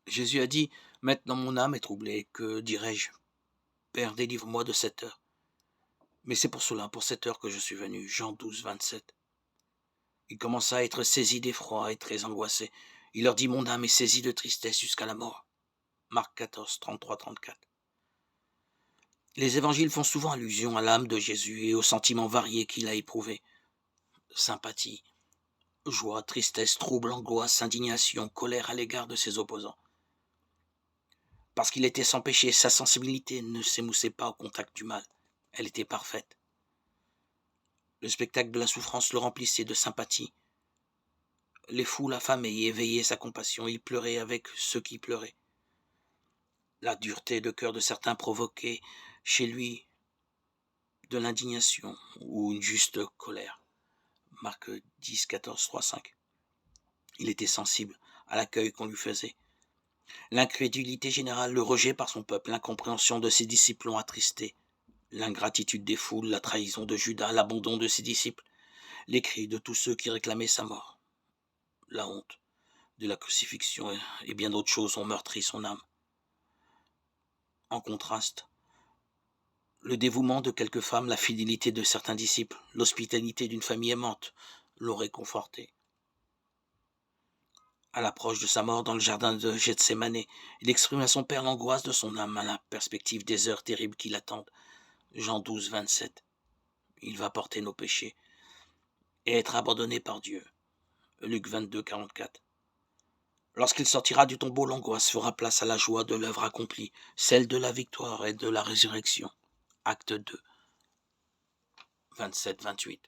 Jésus a dit: «Maintenant mon âme est troublée, que dirai-je? Père, délivre-moi de cette heure. Mais c'est pour cela, pour cette heure que je suis venu.» Jean 12, 27. Il commença à être saisi d'effroi et très angoissé. Il leur dit: «Mon âme est saisie de tristesse jusqu'à la mort.» Marc 14, 33, 34. Les évangiles font souvent allusion à l'âme de Jésus et aux sentiments variés qu'il a éprouvés. Sympathie, joie, tristesse, trouble, angoisse, indignation, colère à l'égard de ses opposants. Parce qu'il était sans péché, sa sensibilité ne s'émoussait pas au contact du mal. Elle était parfaite. Le spectacle de la souffrance le remplissait de sympathie. Les foules affamées y éveillaient sa compassion. Il pleurait avec ceux qui pleuraient. La dureté de cœur de certains provoquait chez lui de l'indignation ou une juste colère. Marc 10, 14, 3, 5. Il était sensible à l'accueil qu'on lui faisait. L'incrédulité générale, le rejet par son peuple, l'incompréhension de ses disciples l'ont attristé. L'ingratitude des foules, la trahison de Judas, l'abandon de ses disciples, les cris de tous ceux qui réclamaient sa mort, la honte de la crucifixion et bien d'autres choses ont meurtri son âme. En contraste, le dévouement de quelques femmes, la fidélité de certains disciples, l'hospitalité d'une famille aimante l'ont réconforté. À l'approche de sa mort dans le jardin de Gethsémané, il exprime à son père l'angoisse de son âme à la perspective des heures terribles qui l'attendent. Jean 12, 27. Il va porter nos péchés et être abandonné par Dieu. Luc 22, 44. Lorsqu'il sortira du tombeau, l'angoisse fera place à la joie de l'œuvre accomplie, celle de la victoire et de la résurrection. Acte 2, 27, 28.